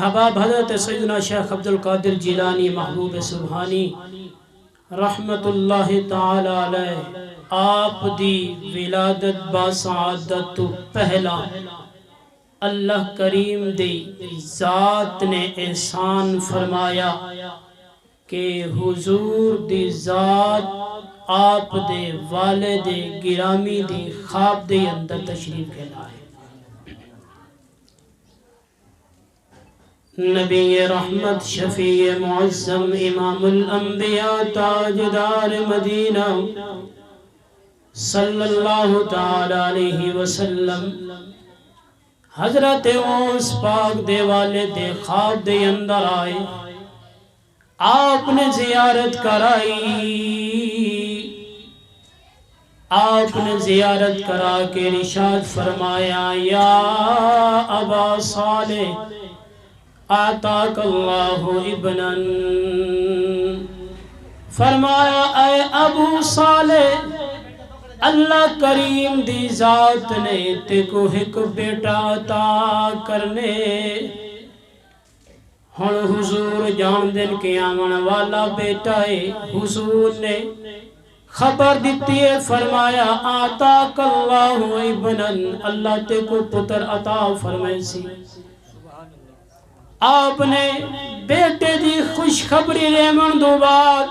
حباب حضرت سیدنا شیخ عبدالقادر جیلانی محبوب سبحانی رحمت اللہ تعالی علیہ آپ دی ولادت با سعادت تو پہلا اللہ کریم دی ذات نے احسان فرمایا کہ حضور دی ذات آپ دے والد گرامی دی خواب دے اندر تشریف کے لائے۔ نبی رحمت شفیع معظم امام الانبیاء تاجدار مدینہ صلی اللہ تعالی علیہ وسلم حضرت اوس پاک دے والد خواب دے اندر آئے، آپ نے زیارت کرائی، آپ نے زیارت کرا کے ارشاد فرمایا یا ابا صالح آتاک اللہ ابنا، فرمایا اے ابو صالح اللہ کریم دی ذات نے تے کو ایک بیٹا عطا کرنے۔ ہن حضور جان دن کے آمن والا بیٹا ہے، حضور نے خبر دیتی ہے، فرمایا آتاک اللہ ابنا، اللہ تے کو پتر عطا فرمائے سی۔ آپ نے بیٹے دی خوشخبری لیمن دو بعد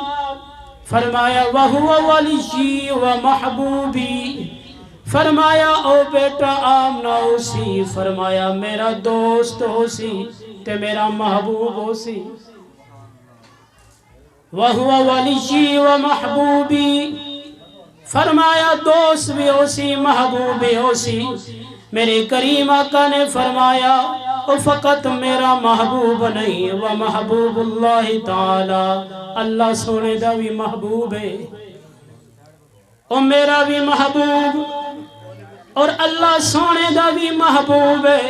فرمایا وَهُوَ وَلِيِّي وَمَحْبُوبِي، فرمایا او بیٹا آمنہ ہو سی، فرمایا میرا دوست ہو سی تے میرا محبوب ہو سی۔ وَهُوَ وَلِيِّي وَمَحْبُوبِي، فرمایا دوست بھی ہو سی محبوب بھی ہو سی۔ میرے کریم آقا نے فرمایا او فقط میرا محبوب نہیں، وَمَحْبُوبُ اللَّهِ تعالی، اللہ سونے دا بھی محبوب ہے، او میرا بھی محبوب اور اللہ سونے دا بھی محبوب ہے۔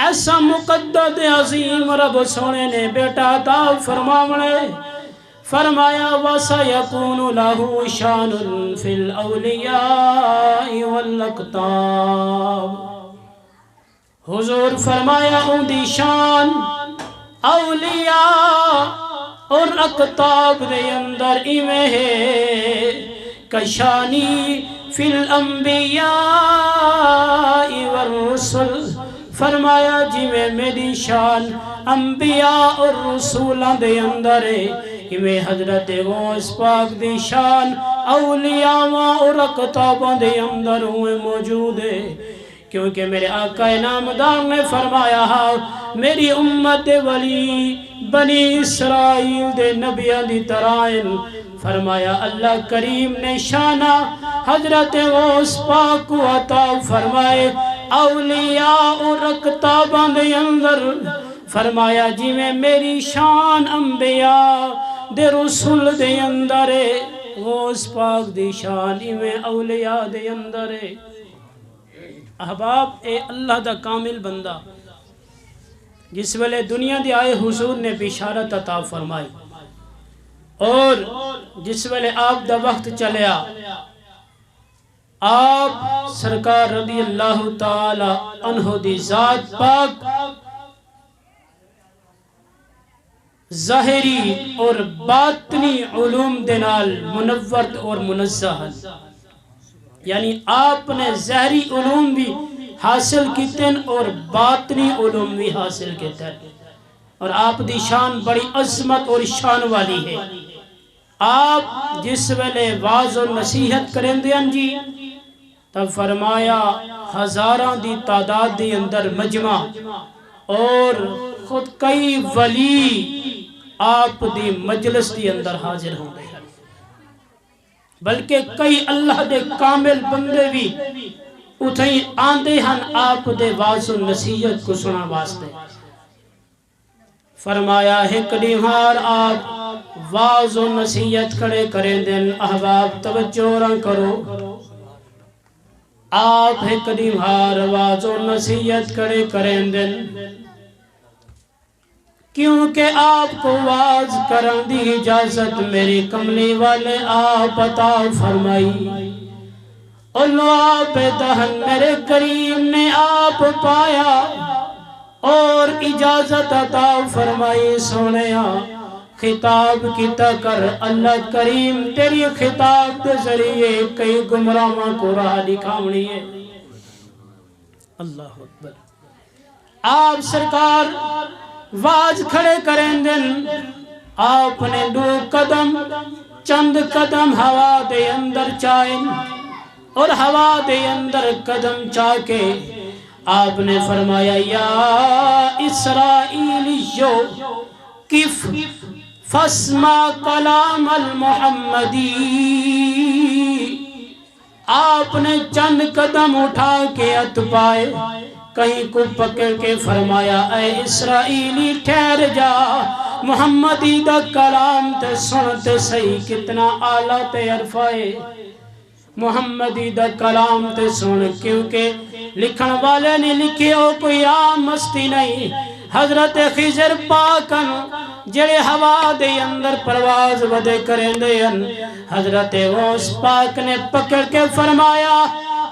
ایسا مقدد عظیم رب سونے نے بیٹا عطا فرماونے، فرمایا وَسَيَكُونُ لَهُ شَانٌ فِي الْأَوْلِيَاءِ وَالْأَقْطَابِ، حضور فرمایا ان دی شان اولیاء اور اقطاب دے اندر ایویں ہے کشانی فی الانبیاء والرسل، فرمایا جی میں میری شان انبیاء اور رسولہ دے اندر ہے، ایویں حضرت غوث پاک دی شان اولیاء اور اقطاب دے اندر ہوئے موجود ہے۔ کیونکہ میرے آقا نامدار نے فرمایا میری امت ولی بنی اسرائیل دے نبیان دی ترائن، فرمایا اللہ کریم نے شانہ حضرت غوث پاک کو عطا فرمائے اولیاء اور اقطابان دے اندر، فرمایا جی میں میری شان انبیاء دے رسول دے اندر ہے، غوث پاک دی شان ایویں اولیاء دے اندر ہے۔ احباب اے اللہ دا کامل بندہ جس ویلے دنیا دی آئے حضور نے بشارت عطا فرمائی، اور جس ویلے آپ دا وقت چلیا آپ سرکار رضی اللہ تعالی عنہ دی ذات پاک ظاہری اور باطنی علوم دنال منور اور منزہ، یعنی آپ نے ظاہری علوم بھی حاصل کیتن اور باطنی علوم بھی حاصل کیتن، اور آپ دی شان بڑی عظمت اور شان والی ہے۔ آپ جس ویلے واعظ و نصیحت کریں دیاں جی تب فرمایا ہزاران دی تعداد دی اندر مجمع، اور خود کئی ولی آپ دی مجلس دی اندر حاضر ہوں گے، بلکہ کئی اللہ دے کامل بندے بھی اتھیں آندے ہن آپ دے واعظ و نصیحت کو سنا واسطے۔ فرمایا ایک دیوار آپ واعظ و نصیحت کھڑے کریں دن، احباب توجہ رنگ کرو، آپ ایک دیوار واعظ و نصیحت کھڑے کریں دن، کیونکہ آپ کو واز کرن دی اجازت میری کملی والے آپ عطا فرمائی، اللہ پہ دہن میرے کریم نے آپ پایا، اور اجازت عطا فرمائی سونیا خطاب کیتا کر اللہ کریم تیری خطاب کے ذریعے کئی گمراہاں کو راہ دکھاونی ہے۔ اللہ اکبر۔ آپ سرکار واز کھڑے کریں دن آپ نے دو قدم چند قدم ہوا دے اندر چائن اور ہوا دے اندر قدم چا کے آپ نے فرمایا یا اسرائیلیو کف فاسمع کلام المحمدی۔ آپ نے چند قدم اٹھا کے ہاتھ پائے کہیں کو پکڑ کے فرمایا اے اسرائیلی ٹھہر جا، محمدی دا کلام تے سنتے صحیح کتنا اعلیٰ تے عرفائے محمدی دا کلام تے سن، کیونکہ لکھن والے نے لکھے ہو کوئی عام مستی نہیں، حضرت خضر پاکن جڑے ہوا دے اندر پرواز ودے کریں دے حضرت غوث پاک نے پکڑ کے فرمایا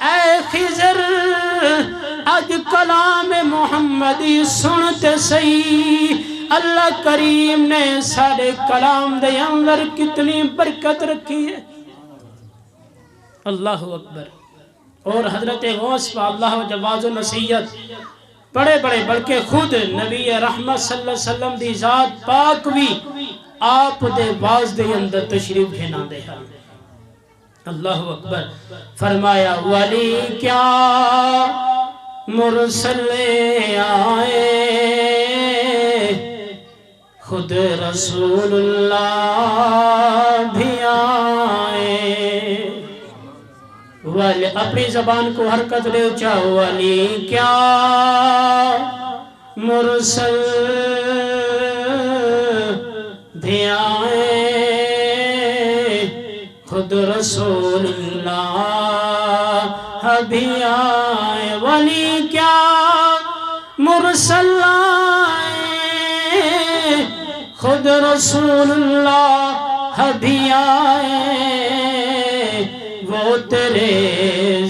اے خضر آج کلام محمدی سنتے صحیح، اللہ کریم نے سارے کلام دے اندر کتنی برکت رکھی ہے۔ اللہ اکبر۔ اور حضرت غوث پاک اللہ جواز و نصیحت بڑے بڑے بلکہ خود نبی رحمت صلی اللہ علیہ وسلم دی ذات پاک بھی آپ دے باز دے اندر تشریف گھنا دے ہیں۔ اللہ اکبر۔ فرمایا ولی کیا مرسل آئے خود رسول اللہ بھی آئے، ولی اپنی زبان کو حرکت لے چاہو ولی کیا مرسل بھی آئے خود رسول اللہ بھی آئے، ولی کیا مرسل آئے خود رسول اللہ بھی آئے، وہ تیرے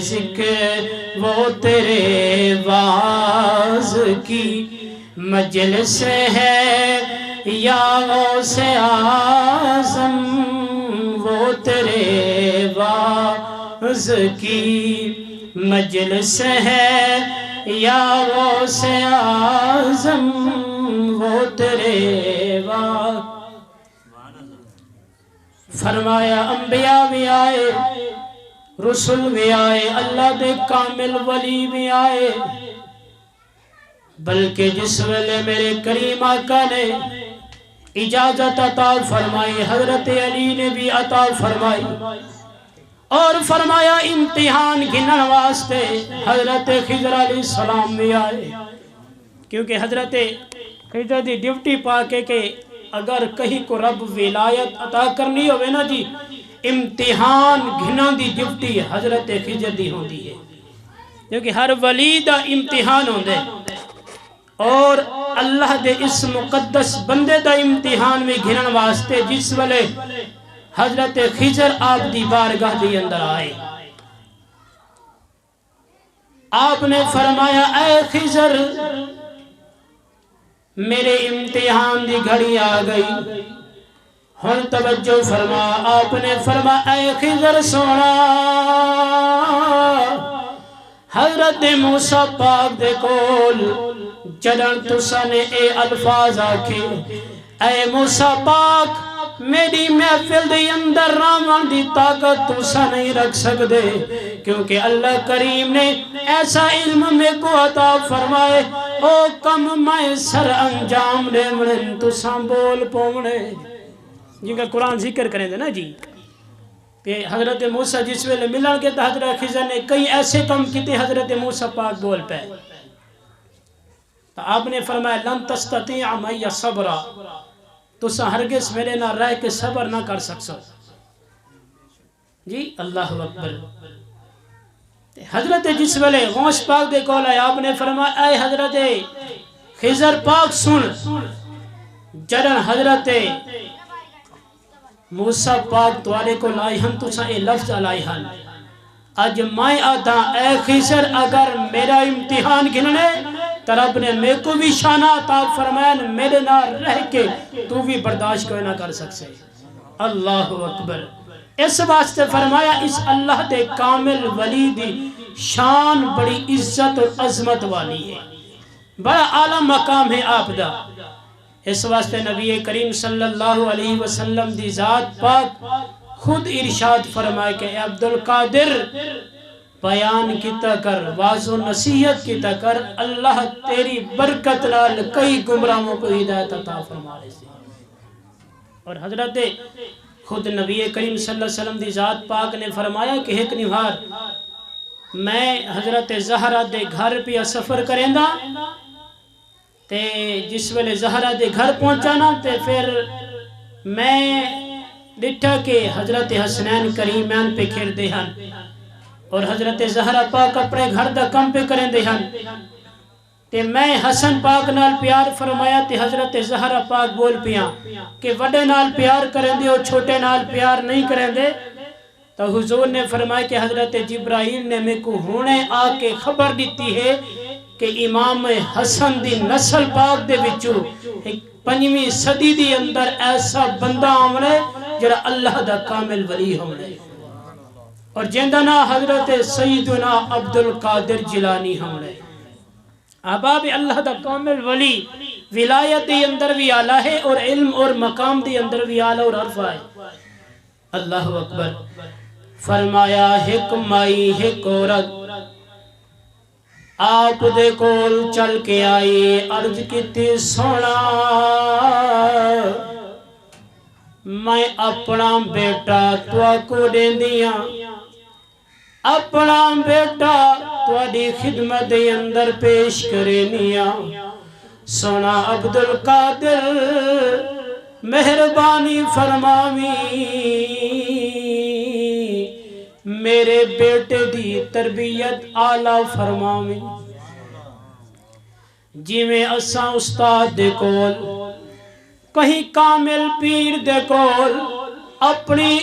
ذکر وہ تیرے واز کی مجلس ہے یا غوث اعظم، وہ تیرے واز کی مجلس ہے یا غوث اعظم، وہ تیرے واز۔ فرمایا انبیاء بھی آئے رسول بھی آئے اللہ دے کامل ولی بھی آئے، بلکہ جس ویلے میرے کریم آقا نے اجازت عطا فرمائی حضرت علی نے بھی عطا فرمائی اور فرمایا امتحان گھنن واسطے حضرت خضر علیہ السلام بھی آئے، کیونکہ حضرت خضر دی ڈیوٹی پاکے کہ اگر کہیں کو رب ولایت عطا کرنی ہوئے نا جی امتحان گھنا دی ڈیوٹی حضرت خضر دی ہوندی ہے، کیونکہ ہر ولی دا امتحان ہوندے اور اللہ دے اس مقدس بندے دا امتحان میں گھنن واسطے جس ویلے حضرت خضر آپ دی بارگاہ دی اندر آئے، آپ نے فرمایا اے خضر میرے امتحان دی گھڑی آ گئی، ہن توجہ فرما۔ آپ نے فرمایا اے خضر سونا حضرت موسیٰ پاک دے کول جدن تسا نے اے الفاظ آکھے اے موسیٰ پاک میری محفل دے اندر راون دی طاقت تسا نہیں رکھ سکدے، کیونکہ اللہ کریم نے ایسا علم میں کو عطا فرمائے او کم میں سر انجام دے منن تسا بول پومنے جن کا قرآن ذکر کریں دے نا جی کہ حضرت موسیٰ جس ویلے ملن کے تو حضرت خضر نے کئی ایسے کم کیتے حضرت موسیٰ پاک بول پہ، تو آپ نے فرمایا لن تستطیع معی صبرا، تسا ہرگز میرے نہ رہ کے صبر نہ کر سکسو جی۔ اللہ اکبر۔ حضرت جس ویلے غوث پاک دے کول آئے آپ نے فرمایا اے حضرت خضر پاک سن، جدن حضرت موسیٰ پاک توارے کو لائی ہن تسا اے لفظ لائی ہن اج میں آدھا اے خضر اگر میرا امتحان گھننے تو رب نے میں کو بھی شانہ عطا فرمایا میرے نال رہ کے تو بھی برداشت کوئی نہ کر سکے. اللہ اکبر. اس واسطے فرمایا اس اللہ دے کامل ولی دی شان بڑی عزت اور عظمت والی ہے, بڑا اعلیٰ مقام ہے آپ دا. اس واسطے نبی کریم صلی اللہ علیہ وسلم دی ذات پاک خود ارشاد فرمائے کہ اے عبدالقادر بیان کیتا کر, واعظ و نصیحت کیتا کر, اللہ تیری برکت نال کئی گمراہوں کو ہدایت عطا فرما رہے سے. اور حضرت خود نبی کریم صلی اللہ علیہ وسلم دی ذات پاک نے فرمایا کہ ایک نہار میں حضرت زہرہ دے گھر پہ سفر کریں دا تے جس ویلے زہرہ دے گھر پہنچانا تے پھر میں ڈٹھا کہ حضرت حسنین کریمین پہ کھیر دے ہن اور حضرت زہرہ پاک اپنے گھر دا کم پہ کریں دے ہن تے میں حسن پاک نال پیار فرمایا تے حضرت زہرہ پاک بول پیا کہ وڈے نال پیار کریں دے اور چھوٹے نال پیار نہیں کریں دے. تو حضور نے فرمایا کہ حضرت جبرائیل نے میں کو ہونے آ کے خبر دیتی ہے کہ امام حسن دی نسل پاک دے وچوں 5ویں صدی دی اندر ایسا بندہ آمنے جڑا اللہ دا کامل ولی ہونے اور جندہ نا حضرت سیدنا عبدالقادر جیلانی ہونے. احباب اللہ دا کامل ولی ولایت دی اندر بھی آلہ ہے اور علم اور مقام دی اندر بھی آلہ اور عرفہ ہے. اللہ اکبر. فرمایا ایک مائی ایک عورت آپ دے کول چل کے آئی, عرض کیتی سونا میں اپنا بیٹا تو کو دین دیا, اپنا بیٹا تواڈی خدمت دے اندر پیش کرینیا. سونا عبدالقادر مہربانی فرماوی میرے بیٹے دی تربیت اعلیٰ فرماوی. جی میں اساں استاد دے کول کہیں کامل پیر دے کول اپنی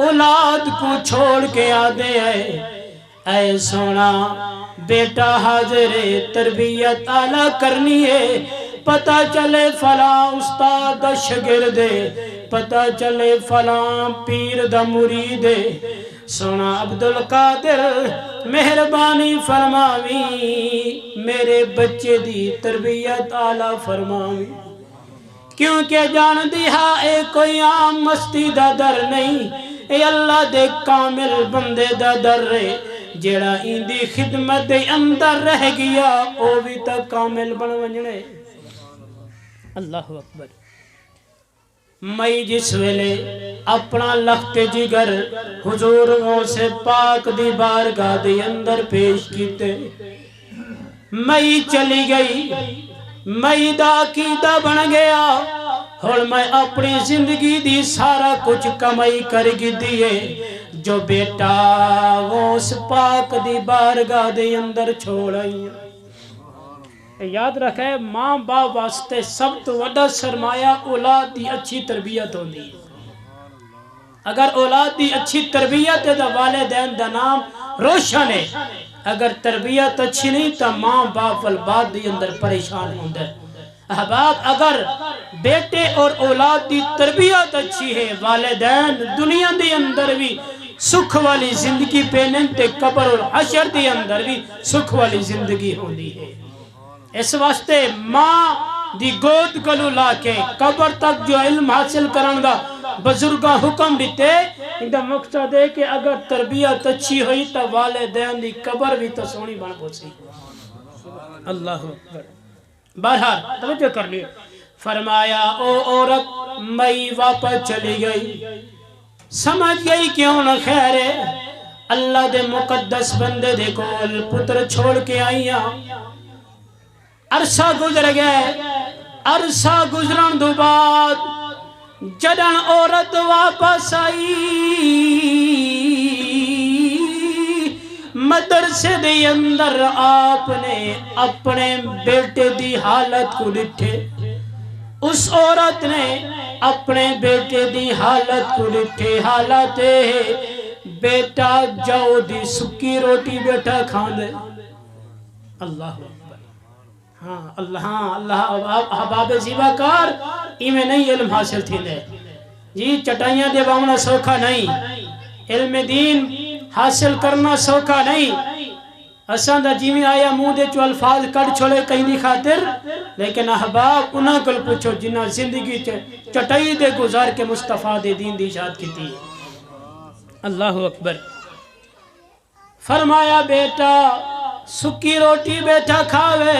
اولاد کو چھوڑ کے آدھے اے سونا بیٹا حاضر تربیت اعلیٰ کرنی ہے, پتہ چلے فلاں استاد دا شاگرد ہے, پتہ چلے فلاں پیر دا مرید ہے. سونا عبدالقادر مہربانی فرماوی میرے بچے دی تربیت اعلیٰ فرماوی, کیونکہ جان دیا اے کوئی عام مستی دا در نہیں, اے اللہ دے کامل بندے دا در رہے جیڑا ان دی خدمت دے اندر رہ گیا او بھی تا کامل بن ونجنے. اللہ اکبر. میں جس ویلے اپنا لخت جگر حضور غوث پاک دی بارگاہ دی اندر پیش کیتے, میں چلی گئی, میں دا عقیدہ بن گیا اور میں اپنی زندگی دی سارا کچھ کمائی کر گی دیئے جو بیٹا غوث پاک دی بارگاہ دی اندر چھوڑ آئی. یاد رکھے ماں باپ واسطے سب تو وڈا سرمایہ اولاد دی اچھی تربیت ہوندی ہے. اگر اولاد دی اچھی تربیت ہے تو والدین دا نام روشن ہے, اگر تربیت اچھی نہیں تو ماں باپ والباد دی اندر پریشان ہوندے. احباب اگر بیٹے اور اولاد دی تربیت اچھی ہے, والدین دنیا دی اندر بھی سکھ والی زندگی پینن تے قبر اور حشر دی اندر بھی سکھ والی زندگی ہوندی ہے. اس واسطے ماں دی گود گلو لا کے قبر تک جو علم حاصل کرن دا بزرگاں حکم دیتے, ان دا مقصد ہے کہ اگر تربیت اچھی ہوئی تو والدین دی قبر بھی تو سونی بن پوسی. اللہ اکبر. بہرحال توجہ کر لیے. فرمایا او عورت میں واپس چلی گئی, سمجھ گئی کیوں نہ خیر ہے, اللہ دے مقدس بندے دے کول پتر چھوڑ کے آئیاں. عرصہ گزر گئے, عرصہ گزرن دو بعد جدن عورت واپس آئی مدرسے دے اندر آپ نے اپنے بیٹے دی حالت کو ڈٹھے. اس عورت نے اپنے بیٹے دی حالت کو ڈٹھے. حالت بیٹا جاؤ دی سکی روٹی بیٹا کھان دے. اللہ اکبر. اللہ احباب زیباکار ایمیں نہیں علم حاصل تھی لے جی چٹائیاں دے باؤنا سوکھا نہیں، علم دین حاصل کرنا سوکھا نہیں۔ اساں دا جیویں آیا منہ دے چو الفاظ کٹ چھوڑے کہیں نہیں خاطر، لیکن احباب انہاں کل پوچھو جنہ زندگی چٹائی دے گزار کے مصطفیٰ دے دین دی اشاعت کی تھی۔ اللہ اکبر۔ فرمایا بیٹا سکی روٹی بیٹا کھاوے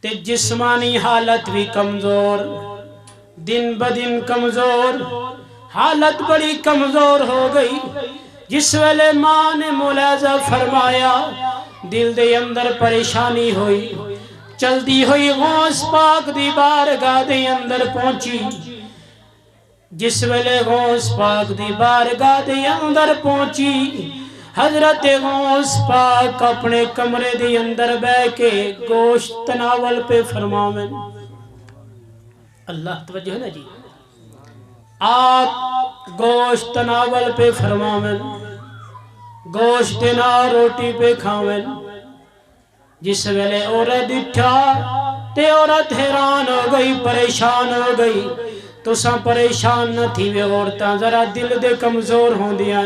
تے جسمانی حالت بھی کمزور، دن بدن کمزور، حالت بڑی کمزور ہو گئی۔ جس ویلے ماں نے ملاحظہ فرمایا دل دے اندر پریشانی ہوئی، چل دی ہوئی غوث پاک دی بارگاہ دے اندر پہنچی۔ جس ویلے غوث پاک دی بارگاہ دے اندر پہنچی، حضرت غوث پاک اپنے کمرے دے اندر بے کے گوشت تناول پہ فرماویں۔ اللہ توجہ ہے نا جی، آپ گوشت تناول پہ فرماویں، گوشت دینا روٹی پہ کھاویں۔ جس ویلے عورت ڈٹھا تے عورت حیران ہو گئی، پریشان ہو گئی۔ تو ساں پریشان نہ تھی وے عورتاں ذرا دل دے کمزور ہوں دیاں۔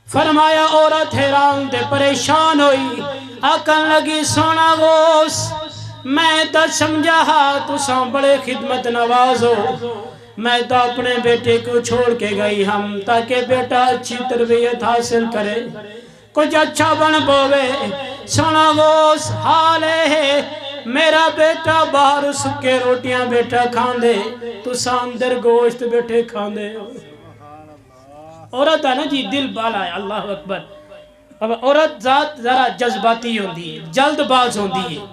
فرمایا عورت حیران تے پریشان ہوئی، آکن لگی سونا غوث میں تا سمجھا تو ساں بڑے خدمت نواز ہو، میں تو اپنے بیٹے کو چھوڑ کے گئی ہم تاکہ بیٹا اچھی تربیت حاصل کرے، کچھ اچھا بن پوے۔ سونا غوث حال ہے میرا بیٹا باہر سکے روٹیاں بیٹا کھان دے، تو ساندر گوشت بیٹھے کھان دے۔ عورت ہے نا جی دل بالا ہے، اللہ اکبر۔ اب عورت ذات ذرا جذباتی ہوندی ہے، جلد باز ہوندی ہے،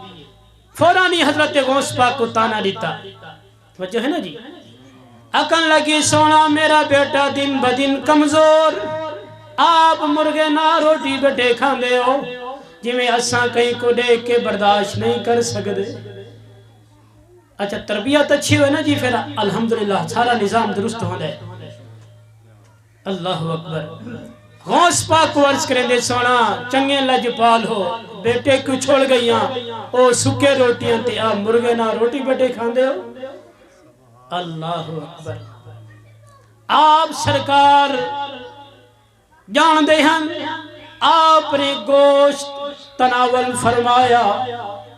فوراً ہی حضرت غوث پاک کو تانا دیتا۔ وجہ ہے نا جی، اکن لگی سونا میرا بیٹا دن بدن کمزور، آپ مرغے نہ روٹی بیٹھے کھان دے ہو، جی میں اساں کہیں کو دیکھ کے برداشت نہیں کر سکتے۔ اچھا تربیت اچھی ہوئے نا جی، پھر الحمدللہ سارا نظام درست ہونا ہے۔ اللہ اکبر۔ غوث پاک کو عرض کریں دے سونا چنگے لجپال ہو، بیٹے کو چھوڑ گئیاں او سکے روٹیاں تے آپ مرغے نہ روٹی بیٹے کھان دے ہو۔ اللہ اکبر۔ آپ سرکار جان دے ہن، آپ نے گوشت تناول فرمایا،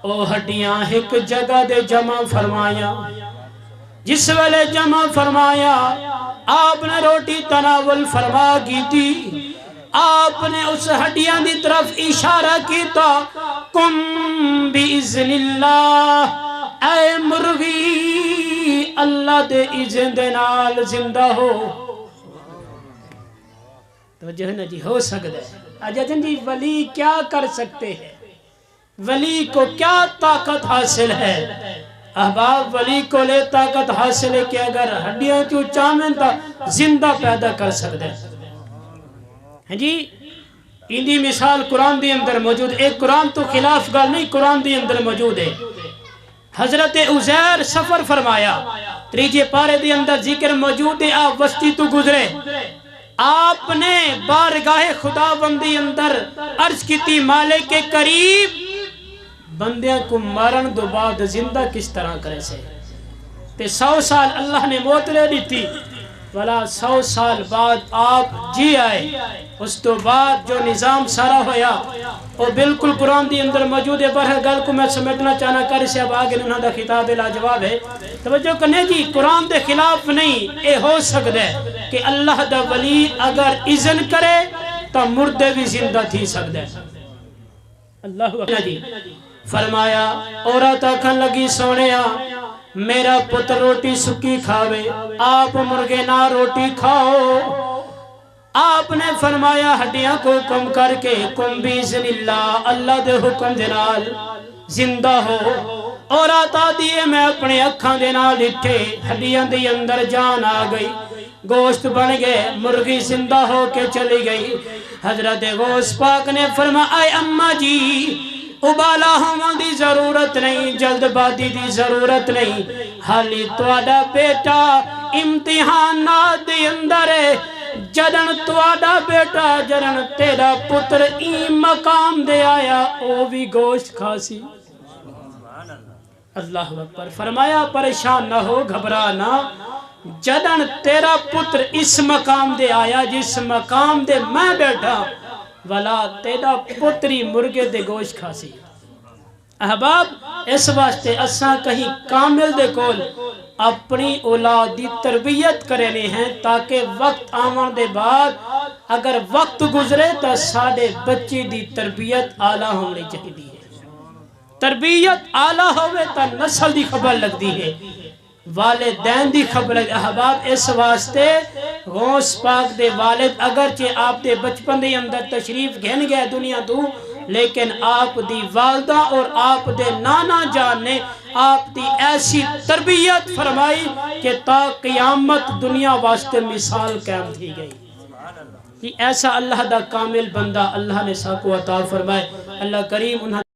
او ہڈیاں ایک جگہ دے جمع فرمایا۔ جس ویلے جمع فرمایا آپ نے روٹی تناول فرما کی تھی، آپ نے اس ہڈیاں دی طرف اشارہ کیتا، کم بِإِذْنِ اللہ، اے مرغی اللہ دے اذن دے نال زندہ ہو۔ توجہ ہے نا جی، ہو سکتا ہے۔ اجازن جی ولی کیا کر سکتے ہیں، ولی کو کیا طاقت حاصل ہے؟ احباب ولی کو لے طاقت حاصل ہے کہ اگر ہڈیاں کیوں چاہیں تا زندہ پیدا کر سکتے ہیں جی۔ اندی مثال قرآن دی اندر موجود، ایک قرآن تو خلاف گل نہیں، قرآن دی اندر موجود ہے۔ حضرت عزیر سفر فرمایا، تریجے پارے دی اندر ذکر موجود ہے، آپ وسطی تو گزرے، آپ نے بارگاہ خدا بندی اندر عرض کی تھی مالک کے قریب بندیاں کو مارن دو بعد زندہ کس طرح کرے سے؟ تے 100 سال اللہ نے موت لے دی تھی، ولا 100 سال بعد آپ جی آئے۔ اس تو بعد جو نظام سارا ہویا وہ بالکل قرآن دی اندر موجود ہے۔ برہ گل کو میں سمیٹنا چاہنا کر سے اب آگے انہوں دا خطاب لاجواب ہے۔ توجہ کرنے جی، قرآن دے خلاف نہیں، اے ہو سکتا ہے کہ اللہ دا ولی اگر اذن کرے تو مردے بھی زندہ تھی سکتا ہے۔ اللہ اکبر جی۔ فرمایا عورت آکھن لگی سونیا میرا پتر روٹی سکی کھاوے، آپ مرغے نہ روٹی کھاؤ۔ آپ نے فرمایا ہڈیاں کو کم کر کے کم بِإِذْنِ اللہ، اللہ دے حکم دے نال زندہ ہو۔ اور آتا دیئے میں اپنے اکھاں دے نال اٹھے، ہڈیاں دے اندر جان آ گئی، گوشت بن گئے، مرغی زندہ ہو کے چلی گئی۔ حضرت غوث پاک نے فرمایا اے اماں جی ابالا ہوں دی ضرورت نہیں، جلد بازی دی ضرورت نہیں، حالی تواڈا بیٹا امتحانات دے اندر ہے، جدن تواڈا بیٹا جدن تیرا پتر ای مقام دے آیا او بھی گوشت کھاسی اللہ اکبر فرمایا پریشان نہ ہو گھبرا نہ جدن تیرا پتر اس مقام دے آیا جس مقام دے میں بیٹھا ولا تیرا پتری مرغے دے گوشت کھاسی احباب اس واسطے اساں کہیں کامل دے کول اپنی اولاد دی تربیت کرنے ہیں تاکہ وقت آمن دے بعد اگر وقت گزرے تو ساڑے بچی دی تربیت اعلیٰ ہونی چاہیے تربیت اعلیٰ ہوئے تا نسل دی خبر لگ دی ہے والدین دی خبر لگ احباب اس واسطے غوث پاک دے والد اگرچہ آپ دے بچپن دے اندر تشریف گھن گئے دنیا تو لیکن آپ دی والدہ اور آپ دے نانا جان نے آپ دی ایسی تربیت فرمائی کہ تا قیامت دنیا واسطے مثال قائم تھی گئی کہ ایسا اللہ دا کامل بندہ اللہ نے ساکو عطا فرمائے اللہ کریم انہاں